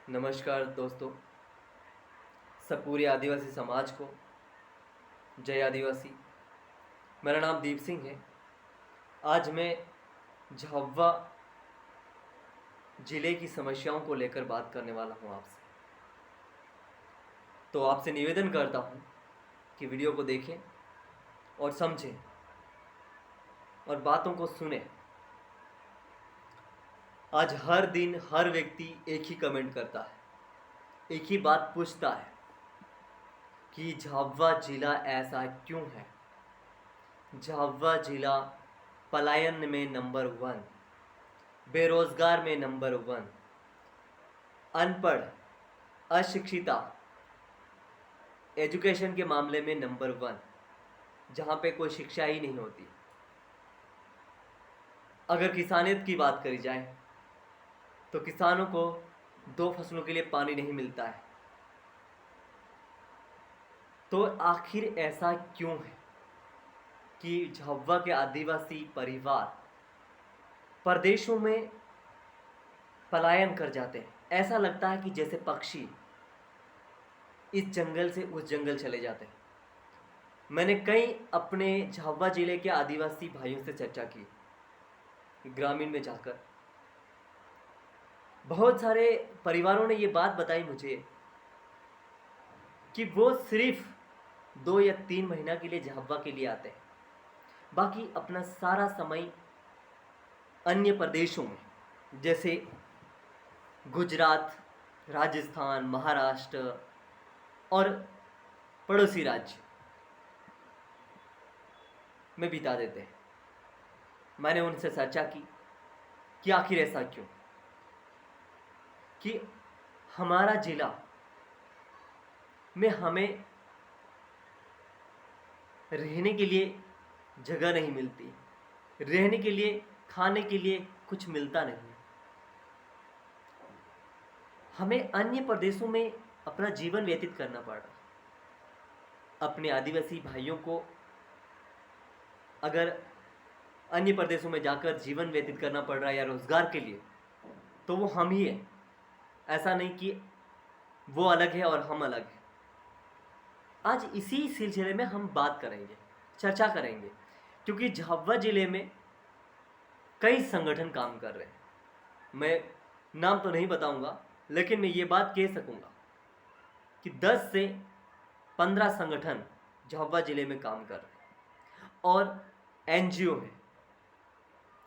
नमस्कार दोस्तों, सब पूरे आदिवासी समाज को जय आदिवासी। मेरा नाम दीप सिंह है। आज मैं झाबुआ ज़िले की समस्याओं को लेकर बात करने वाला हूँ आपसे। तो आपसे निवेदन करता हूँ कि वीडियो को देखें और समझें और बातों को सुनें। आज हर दिन हर व्यक्ति एक ही कमेंट करता है, एक ही बात पूछता है कि झाबुआ ज़िला ऐसा क्यों है। झाबुआ ज़िला पलायन में नंबर 1, बेरोजगार में नंबर 1, अनपढ़, अशिक्षिता, एजुकेशन के मामले में नंबर 1, जहाँ पे कोई शिक्षा ही नहीं होती। अगर किसानियत की बात करी जाए तो किसानों को 2 फसलों के लिए पानी नहीं मिलता है। तो आखिर ऐसा क्यों है कि झाबुआ के आदिवासी परिवार प्रदेशों में पलायन कर जाते हैं। ऐसा लगता है कि जैसे पक्षी इस जंगल से उस जंगल चले जाते हैं। मैंने कई अपने झाबुआ ज़िले के आदिवासी भाइयों से चर्चा की, ग्रामीण में जाकर। बहुत सारे परिवारों ने ये बात बताई मुझे कि वो सिर्फ 2 या 3 महीना के लिए झाबुआ के लिए आते हैं, बाकी अपना सारा समय अन्य प्रदेशों में, जैसे गुजरात, राजस्थान, महाराष्ट्र और पड़ोसी राज्य में बिता देते हैं। मैंने उनसे चर्चा की कि आखिर ऐसा क्यों, कि हमारा ज़िला में हमें रहने के लिए जगह नहीं मिलती, रहने के लिए, खाने के लिए कुछ मिलता नहीं। हमें अन्य प्रदेशों में अपना जीवन व्यतीत करना पड़ रहा। अपने आदिवासी भाइयों को अगर अन्य प्रदेशों में जाकर जीवन व्यतीत करना पड़ रहा है या रोज़गार के लिए, तो वो हम ही हैं। ऐसा नहीं कि वो अलग है और हम अलग हैं। आज इसी सिलसिले में हम बात करेंगे, चर्चा करेंगे, क्योंकि झाबुआ ज़िले में कई संगठन काम कर रहे हैं। मैं नाम तो नहीं बताऊंगा, लेकिन मैं ये बात कह सकूंगा कि 10 से 15 संगठन झाबुआ ज़िले में काम कर रहे हैं और एनजीओ है,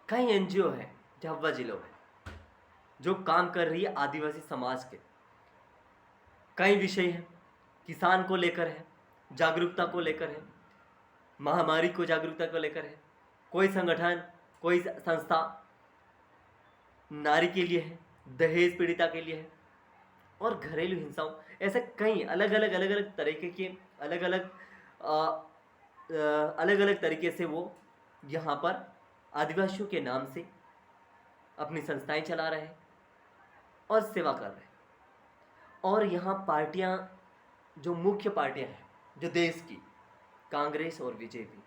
कई एनजीओ हैं झाबुआ ज़िलों में जो काम कर रही है आदिवासी समाज के। कई विषय हैं, किसान को लेकर है, जागरूकता को लेकर है, महामारी को जागरूकता को लेकर है। कोई संगठन, कोई संस्था नारी के लिए है, दहेज पीड़िता के लिए है और घरेलू हिंसाओं, ऐसे कई अलग अलग तरीके के अलग अलग तरीके से वो यहाँ पर आदिवासियों के नाम से अपनी संस्थाएं चला रहे हैं और सेवा कर रहे हैं। और यहाँ पार्टियाँ, जो मुख्य पार्टियाँ हैं जो देश की, कांग्रेस और बीजेपी,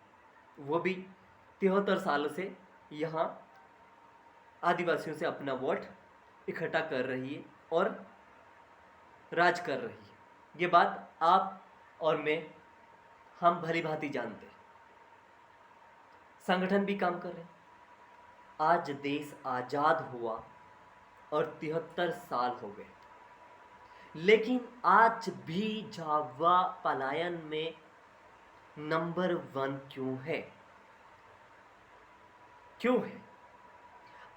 वो भी 73 सालों से यहाँ आदिवासियों से अपना वोट इकट्ठा कर रही है और राज कर रही है। ये बात आप और मैं, हम भली भांति जानते हैं। संगठन भी काम कर रहे हैं। आज देश आज़ाद हुआ और 73 साल हो गए, लेकिन आज भी झाबुआ पलायन में नंबर 1 क्यों है? क्यों है?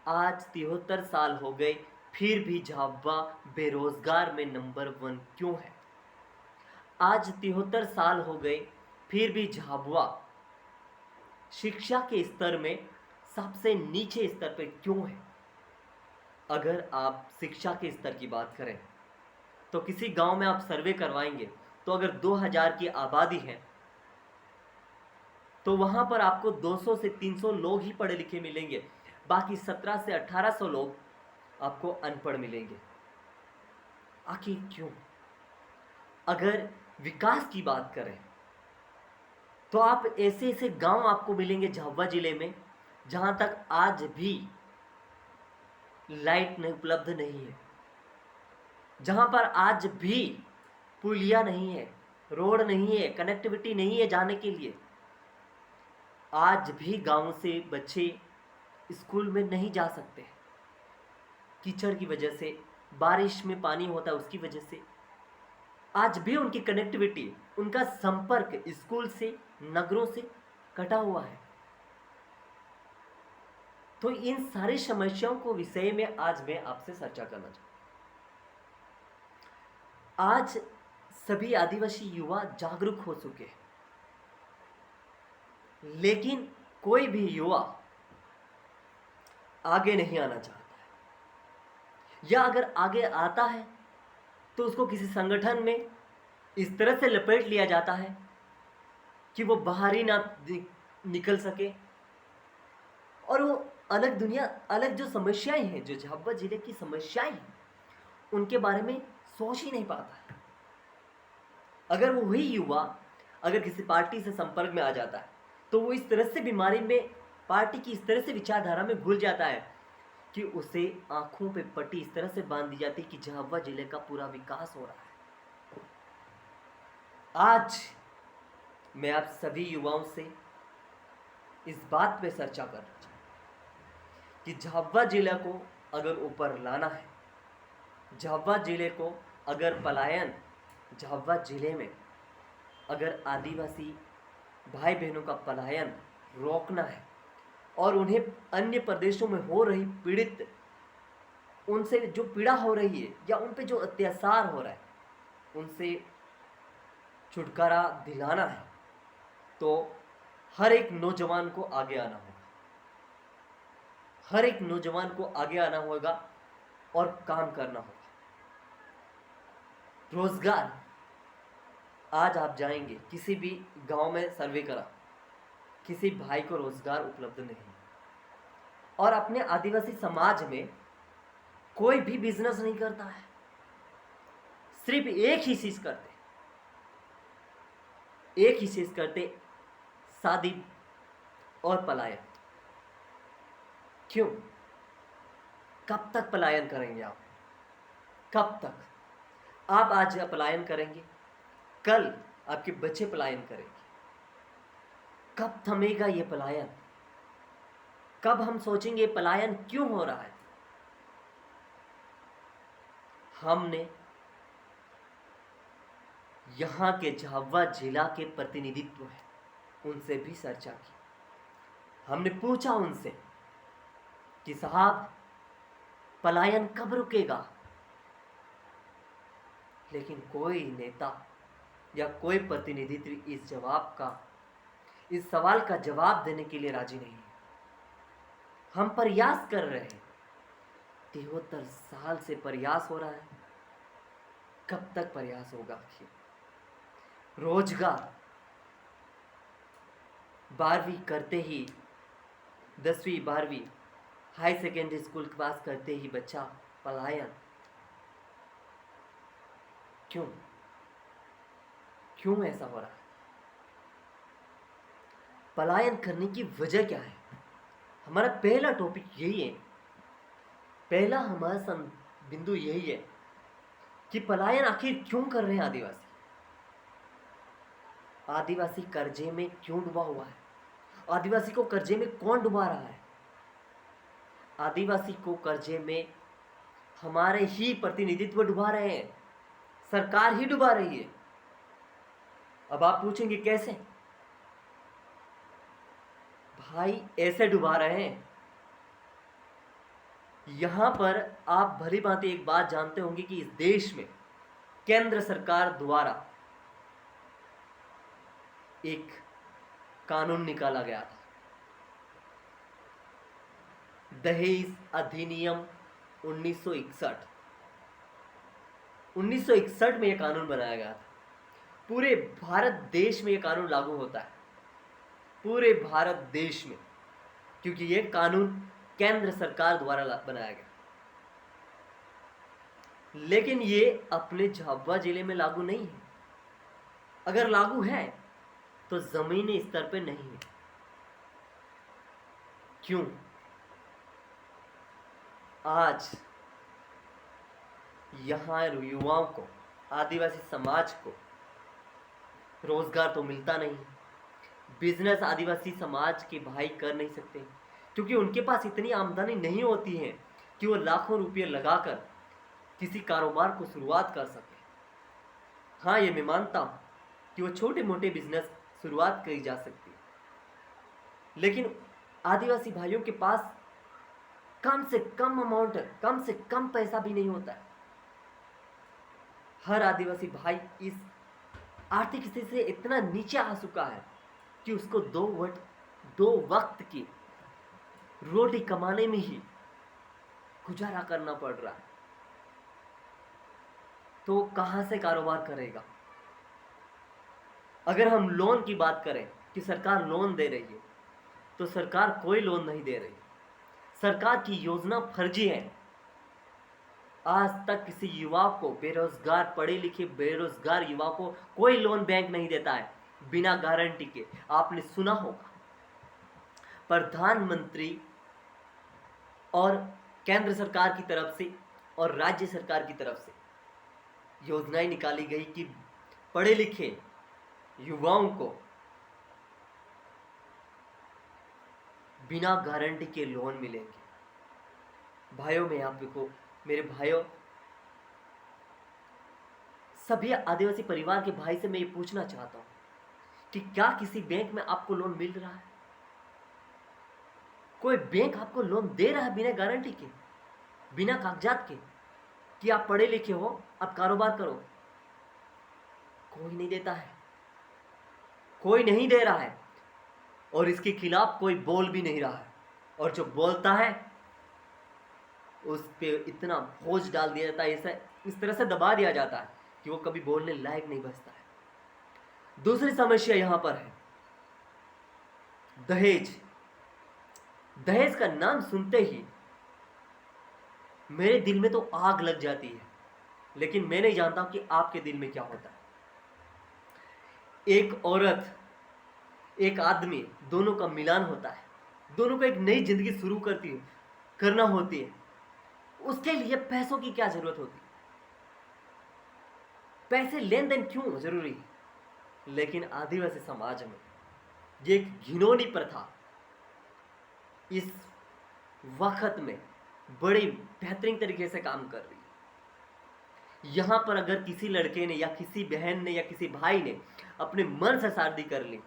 आज 73 साल हो गए, फिर भी झाबुआ बेरोजगार में नंबर 1 क्यों है? आज 73 साल हो गए, फिर भी झाबुआ शिक्षा के स्तर में सबसे नीचे स्तर पर क्यों है? अगर आप शिक्षा के स्तर की बात करें तो किसी गांव में आप सर्वे करवाएंगे तो अगर 2000 की आबादी है तो वहां पर आपको 200 से 300 लोग ही पढ़े लिखे मिलेंगे, बाकी 17 से 1800 लोग आपको अनपढ़ मिलेंगे। आखिर क्यों? अगर विकास की बात करें तो आप ऐसे ऐसे गांव आपको मिलेंगे झाबुआ जिले में जहां तक आज भी लाइट उपलब्ध नहीं है। जहां पर आज भी पुलिया नहीं है, रोड नहीं है, कनेक्टिविटी नहीं है जाने के लिए। आज भी गांव से बच्चे स्कूल में नहीं जा सकते, कीचड़ की वजह से, बारिश में पानी होता है उसकी वजह से। आज भी उनकी कनेक्टिविटी, उनका संपर्क स्कूल से, नगरों से कटा हुआ है। तो इन सारी समस्याओं को विषय में आज मैं आपसे चर्चा करना चाहूँ। आज सभी आदिवासी युवा जागरूक हो चुके हैं, लेकिन कोई भी युवा आगे नहीं आना चाहता है, या अगर आगे आता है तो उसको किसी संगठन में इस तरह से लपेट लिया जाता है कि वो बाहर ही ना निकल सके, और वो अलग दुनिया, अलग जो समस्याएं हैं, जो झाबुआ जिले की समस्याएं हैं, उनके बारे में सोच ही नहीं पाता है। अगर वो वही युवा अगर किसी पार्टी से संपर्क में आ जाता है तो वो इस तरह से बीमारी में, पार्टी की इस तरह से विचारधारा में घुल जाता है कि उसे आंखों पे पट्टी इस तरह से बांध दी जाती है कि झाबुआ जिले का पूरा विकास हो रहा है। आज मैं आप सभी युवाओं से इस बात पे चर्चा करना चाहूँ कि झाबुआ जिले को अगर ऊपर लाना है, झाबुआ जिले को अगर पलायन, झाबुआ जिले में अगर आदिवासी भाई बहनों का पलायन रोकना है और उन्हें अन्य प्रदेशों में हो रही पीड़ित, उनसे जो पीड़ा हो रही है या उन पे जो अत्याचार हो रहा है, उनसे छुटकारा दिलाना है, तो हर एक नौजवान को आगे आना होगा। हर एक नौजवान को आगे आना होगा और काम करना होगा। रोजगार, आज आप जाएंगे किसी भी गांव में सर्वे करा, किसी भाई को रोजगार उपलब्ध नहीं, और अपने आदिवासी समाज में कोई भी बिजनेस नहीं करता है, सिर्फ एक ही चीज करते, एक ही चीज करते, शादी और पलायन। क्यों? कब तक पलायन करेंगे आप? कब तक? आप आज पलायन करेंगे, कल आपके बच्चे पलायन करेंगे। कब थमेगा ये पलायन? कब हम सोचेंगे पलायन क्यों हो रहा है? हमने यहां के झाबुआ जिला के प्रतिनिधित्व है, उनसे भी चर्चा की। हमने पूछा उनसे कि साहब पलायन कब रुकेगा? लेकिन कोई नेता या कोई प्रतिनिधित्व इस सवाल का जवाब देने के लिए राजी नहीं है। हम प्रयास कर रहे हैं, 73 साल से प्रयास हो रहा है, कब तक प्रयास होगा? रोजगार, 12वीं करते ही, 10वीं 12वीं हाई सेकेंडरी स्कूल पास करते ही बच्चा पलायन। क्यों? क्यों ऐसा हो रहा है? पलायन करने की वजह क्या है? हमारा पहला टॉपिक यही है, पहला हमारा बिंदु यही है कि पलायन आखिर क्यों कर रहे हैं आदिवासी? आदिवासी कर्जे में क्यों डूबा हुआ है? आदिवासी को कर्जे में कौन डुबा रहा है? आदिवासी को कर्जे में हमारे ही प्रतिनिधित्व डुबा रहे हैं, सरकार ही डुबा रही है। अब आप पूछेंगे कैसे? भाई ऐसे डुबा रहे हैं, यहां पर आप भली भांति एक बात जानते होंगे कि इस देश में केंद्र सरकार द्वारा एक कानून निकाला गया था, दहेज अधिनियम 1961। 1961 में यह कानून बनाया गया था। पूरे भारत देश में यह कानून लागू होता है, पूरे भारत देश में, क्योंकि यह कानून केंद्र सरकार द्वारा बनाया गया। लेकिन ये अपने झाबुआ जिले में लागू नहीं है। अगर लागू है तो जमीनी स्तर पे नहीं है। क्यों? आज यहाँ युवाओं को, आदिवासी समाज को रोजगार तो मिलता नहीं। बिजनेस आदिवासी समाज के भाई कर नहीं सकते क्योंकि उनके पास इतनी आमदनी नहीं होती है कि वो लाखों रुपये लगाकर किसी कारोबार को शुरुआत कर सके। हाँ, ये मैं मानता हूँ कि वो छोटे मोटे बिजनेस शुरुआत करी जा सकती है, लेकिन आदिवासी भाइयों के पास कम से कम अमाउंट, कम से कम पैसा भी नहीं होता है। हर आदिवासी भाई इस आर्थिक स्थिति से इतना नीचे आ चुका है कि उसको दो वक्त की रोटी कमाने में ही गुजारा करना पड़ रहा है। तो कहां से कारोबार करेगा? अगर हम लोन की बात करें कि सरकार लोन दे रही है, तो सरकार कोई लोन नहीं दे रही। सरकार की योजना फर्जी है। आज तक किसी युवा को, बेरोजगार, पढ़े लिखे बेरोजगार युवा को कोई लोन बैंक नहीं देता है बिना गारंटी के। आपने सुना होगा, प्रधानमंत्री और केंद्र सरकार की तरफ से और राज्य सरकार की तरफ से योजनाएं निकाली गई कि पढ़े लिखे युवाओं को बिना गारंटी के लोन मिलेंगे। भाइयों, मैं आपको, मेरे भाइयों, सभी आदिवासी परिवार के भाई से मैं ये पूछना चाहता हूं कि क्या किसी बैंक में आपको लोन मिल रहा है? कोई बैंक आपको लोन दे रहा है बिना गारंटी के, बिना कागजात के, कि आप पढ़े लिखे हो, आप कारोबार करो? कोई नहीं देता है, कोई नहीं दे रहा है, और इसके खिलाफ कोई बोल भी नहीं रहा है। और जो बोलता है उस पे इतना बोझ डाल दिया जाता है, इस तरह से दबा दिया जाता है कि वो कभी बोलने लायक नहीं बचता है। दूसरी समस्या यहां पर है दहेज। दहेज का नाम सुनते ही मेरे दिल में तो आग लग जाती है, लेकिन मैं नहीं जानता कि आपके दिल में क्या होता है। एक औरत, एक आदमी, दोनों का मिलान होता है, दोनों को एक नई जिंदगी शुरू करना होती है। उसके लिए पैसों की क्या जरूरत होती है? पैसे लेन देन क्यों जरूरी है? लेकिन आदिवासी समाज में ये एक घिनौनी प्रथा इस वक्त में बड़ी बेहतरीन तरीके से काम कर रही है। यहां पर अगर किसी लड़के ने या किसी बहन ने या किसी भाई ने अपने मन से शादी कर ली,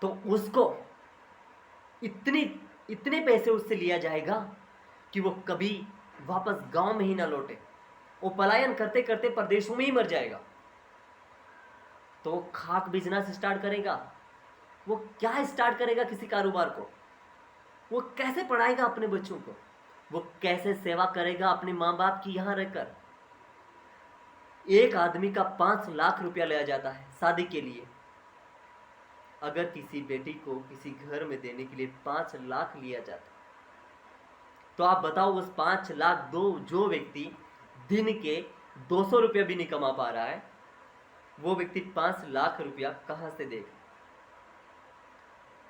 तो उसको इतने पैसे उससे लिया जाएगा कि वो कभी वापस गांव में ही ना लौटे। वो पलायन करते करते प्रदेशों में ही मर जाएगा। तो वो खाक बिजनेस स्टार्ट करेगा, वो क्या स्टार्ट करेगा किसी कारोबार को? वो कैसे पढ़ाएगा अपने बच्चों को? वो कैसे सेवा करेगा अपने माँ बाप की यहां रहकर? एक आदमी का 5 लाख रुपया लिया जाता है शादी के लिए। अगर किसी बेटी को किसी घर में देने के लिए 5 लाख लिया जाता, तो आप बताओ उस 5 लाख जो व्यक्ति दिन के 200 रुपया भी नहीं कमा पा रहा है, वो व्यक्ति 5 लाख रुपया कहां से देगा?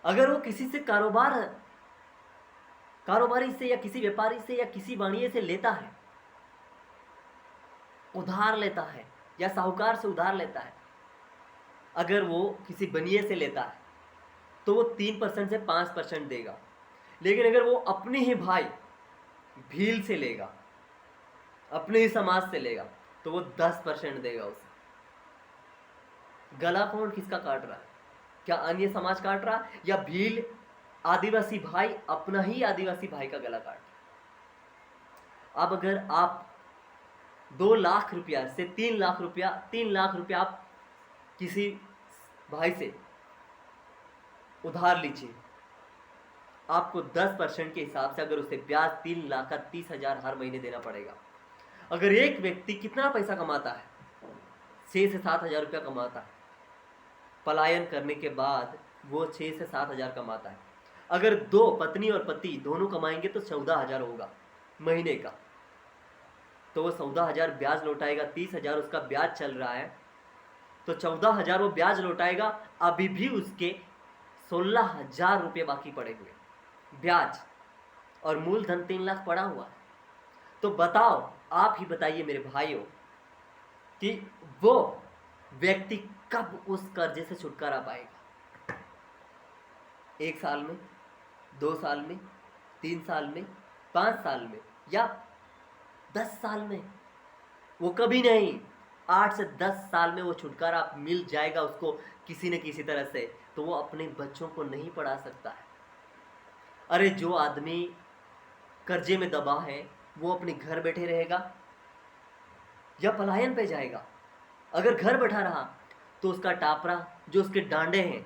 अगर वो किसी से कारोबारी से या किसी व्यापारी से या किसी वाणिये से लेता है, उधार लेता है या साहूकार से उधार लेता है, अगर वो किसी बनिए से लेता है तो वो 3% से 5% देगा। लेकिन अगर वो अपने ही भाई भील से लेगा, अपने ही समाज से लेगा, तो वो 10% देगा उसे। गला कौन किसका काट रहा है? क्या अन्य समाज काट रहा है या भील आदिवासी भाई अपना ही आदिवासी भाई का गला काट रहा? अब अगर आप 2 लाख रुपया से 3 लाख रुपया आप किसी भाई से उधार लीजिए, आपको 10% के हिसाब से अगर उसे ब्याज 3 लाख का 30,000 हर महीने देना पड़ेगा। अगर एक व्यक्ति कितना पैसा कमाता है? 6 से 7,000 रुपया कमाता है। पलायन करने के बाद वो 6 से 7,000 कमाता है। अगर दो पत्नी और पति दोनों कमाएंगे तो 14,000 होगा महीने का। तो वो 14,000 ब्याज लौटाएगा, 30,000 उसका ब्याज चल रहा है, तो 14,000 वो ब्याज लौटाएगा। अभी भी उसके 16,000 रुपये बाकी पड़े हुए ब्याज, और मूलधन 3 लाख पड़ा हुआ है। तो बताओ, आप ही बताइए मेरे भाइयों, कि वो व्यक्ति कब उस कर्जे से छुटकारा पाएगा? 1 साल में, 2 साल में, 3 साल में, 5 साल में, या 10 साल में? वो कभी नहीं। 8 से 10 साल में वो छुटकारा मिल जाएगा उसको किसी न किसी तरह से। तो वो अपने बच्चों को नहीं पढ़ा सकता है। अरे जो आदमी कर्जे में दबा है वो अपने घर बैठे रहेगा या पलायन पे जाएगा? अगर घर बैठा रहा तो उसका टापरा, जो उसके डांडे हैं,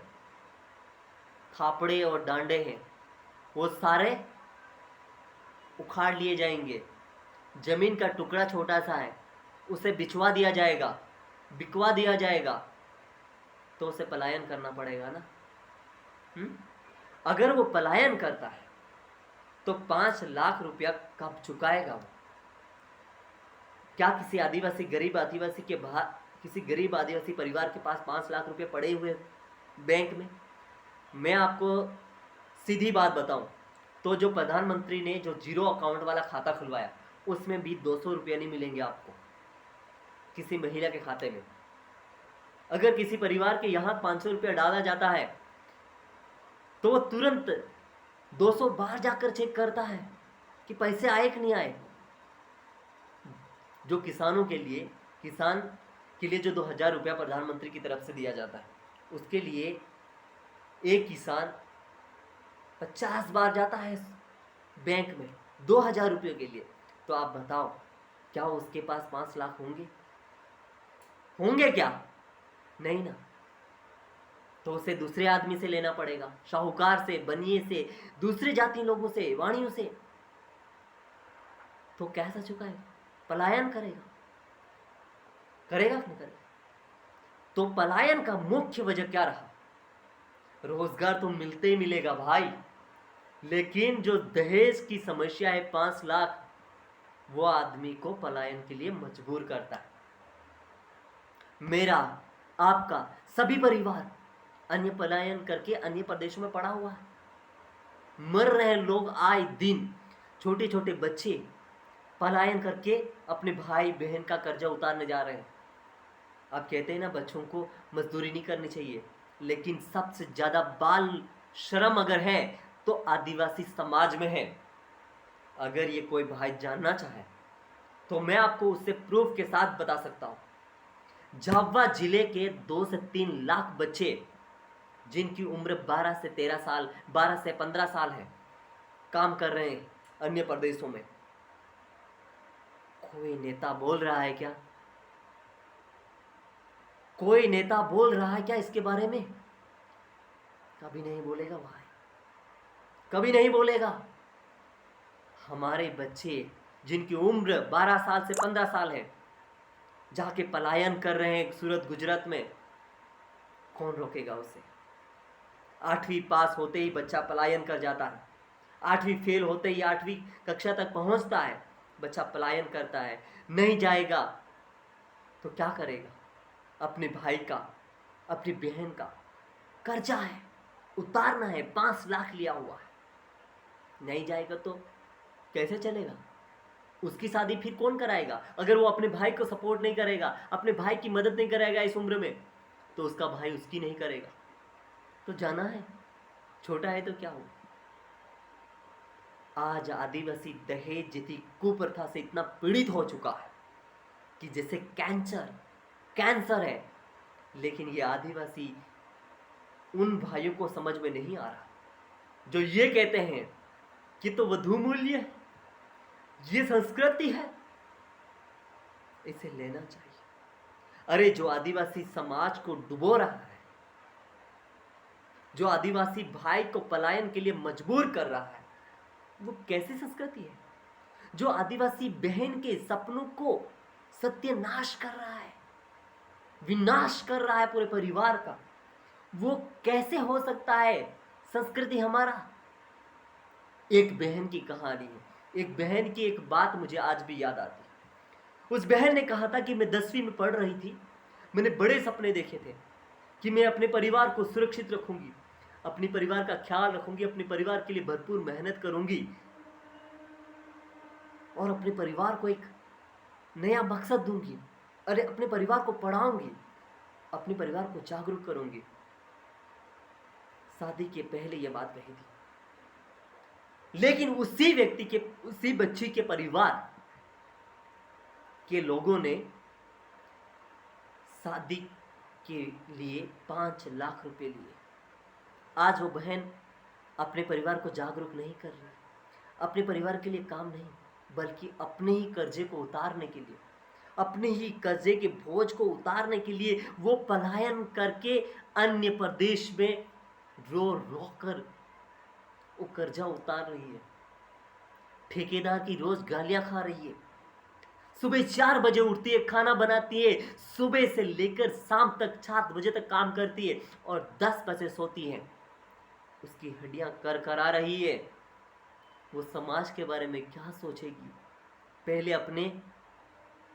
थापड़े और डांडे हैं, वो सारे उखाड़ लिए जाएंगे। जमीन का टुकड़ा छोटा सा है, उसे बिछवा दिया जाएगा, बिकवा दिया जाएगा, तो उसे पलायन करना पड़ेगा ना। अगर वो पलायन करता है तो 5 लाख रुपया कब चुकाएगा वो? क्या किसी आदिवासी गरीब आदिवासी के बाहर, किसी गरीब आदिवासी परिवार के पास 5 लाख रुपये पड़े हुए बैंक में? मैं आपको सीधी बात बताऊं तो जो प्रधानमंत्री ने जो जीरो अकाउंट वाला खाता खुलवाया, उसमें भी 200 रुपया नहीं मिलेंगे आपको किसी महिला के खाते में। अगर किसी परिवार के यहाँ 500 रुपया डाला जाता है तो वो तुरंत 200 बार जाकर चेक करता है कि पैसे आए कि नहीं आए। जो किसानों के लिए, किसान के लिए जो 2000 रुपया प्रधानमंत्री की तरफ से दिया जाता है, उसके लिए एक किसान 50 बार जाता है बैंक में 2000 रुपये के लिए। तो आप बताओ, क्या उसके पास 5 लाख होंगे? होंगे क्या? नहीं ना। तो उसे दूसरे आदमी से लेना पड़ेगा, शाहूकार से, बनिए से, दूसरे जाति लोगों से, वाणियों से। तो कैसा चुकाएगा? पलायन करेगा? करेगा कि नहीं करेगा? तो पलायन का मुख्य वजह क्या रहा? रोजगार तो मिलते ही मिलेगा भाई, लेकिन जो दहेज की समस्या है 5 लाख, वो आदमी को पलायन के लिए मजबूर करता है। मेरा, आपका, सभी परिवार अन्य पलायन करके अन्य प्रदेशों में पड़ा हुआ है। मर रहे लोग आए दिन, छोटे छोटे बच्चे पलायन करके अपने भाई बहन का कर्जा उतारने जा रहे हैं। आप कहते हैं ना बच्चों को मजदूरी नहीं करनी चाहिए, लेकिन सबसे ज्यादा बाल श्रम अगर है तो आदिवासी समाज में है। अगर ये कोई भाई जानना चाहे तो मैं आपको उससे प्रूफ के साथ बता सकता हूं। झाबुआ जिले के 2 से 3 लाख बच्चे जिनकी उम्र 12 से 13 साल, 12 से 15 साल है, काम कर रहे हैं अन्य प्रदेशों में। कोई नेता बोल रहा है क्या? कोई नेता बोल रहा है क्या इसके बारे में? कभी नहीं बोलेगा भाई, कभी नहीं बोलेगा। हमारे बच्चे जिनकी उम्र 12 साल से 15 साल है, जाके पलायन कर रहे हैं सूरत गुजरात में, कौन रोकेगा उसे? 8वीं पास होते ही बच्चा पलायन कर जाता है, 8वीं फेल होते ही 8वीं कक्षा तक पहुंचता है, बच्चा पलायन करता है। नहीं जाएगा तो क्या करेगा? अपने भाई का, अपनी बहन का कर्जा है, उतारना है, 5 लाख लिया हुआ है। नहीं जाएगा तो कैसे चलेगा? उसकी शादी फिर कौन कराएगा? अगर वो अपने भाई को सपोर्ट नहीं करेगा, अपने भाई की मदद नहीं करेगा इस उम्र में, तो उसका भाई उसकी नहीं करेगा। तो जाना है, छोटा है तो क्या हो। आज आदिवासी दहेज जैसी कुप्रथा से इतना पीड़ित हो चुका है कि जैसे कैंसर है। लेकिन ये आदिवासी उन भाइयों को समझ में नहीं आ रहा जो ये कहते हैं कि तो वधू मूल्य है, ये संस्कृति है, इसे लेना चाहिए। अरे जो आदिवासी समाज को डुबो रहा है, जो आदिवासी भाई को पलायन के लिए मजबूर कर रहा है, वो कैसी संस्कृति है? जो आदिवासी बहन के सपनों को सत्यानाश कर रहा है, विनाश कर रहा है पूरे परिवार का, वो कैसे हो सकता है संस्कृति हमारा? एक बहन की कहानी है, एक बहन की एक बात मुझे आज भी याद आती है। उस बहन ने कहा था कि मैं 10वीं में पढ़ रही थी, मैंने बड़े सपने देखे थे कि मैं अपने परिवार को सुरक्षित रखूंगी, अपने परिवार का ख्याल रखूंगी, अपने परिवार के लिए भरपूर मेहनत करूंगी और अपने परिवार को एक नया मकसद दूंगी। अरे अपने परिवार को पढ़ाऊंगी, अपने परिवार को जागरूक करूंगी। शादी के पहले यह बात कही थी, लेकिन उसी व्यक्ति के, उसी बच्ची के परिवार के लोगों ने शादी के लिए 5 लाख रुपए लिए। आज वो बहन अपने परिवार को जागरूक नहीं कर रही, अपने परिवार के लिए काम नहीं, बल्कि अपने ही कर्जे को उतारने के लिए, अपने ही कर्जे के बोझ को उतारने के लिए वो पलायन करके अन्य प्रदेश में रो रो कर वो कर्जा उतार रही है। ठेकेदार की रोज गालियां खा रही है। सुबह 4 बजे उठती है, खाना बनाती है, सुबह से लेकर शाम तक 7 बजे तक काम करती है और 10 बजे सोती है। उसकी हड्डियां कर कर आ रही है। वो समाज के बारे में क्या सोचेगी? पहले अपने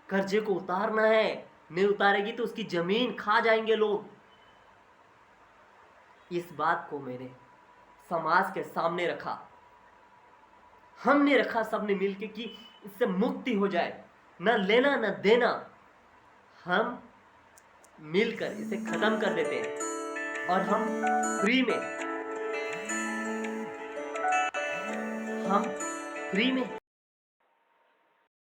कर्जे को उतारना है, नहीं उतारेगी तो उसकी जमीन खा जाएंगे लोग। इस बात को मैंने समाज के सामने रखा, हमने रखा सबने मिलकर कि इससे मुक्ति हो जाए, न लेना न देना, हम मिलकर इसे खत्म कर देते हैं और हम फ्री में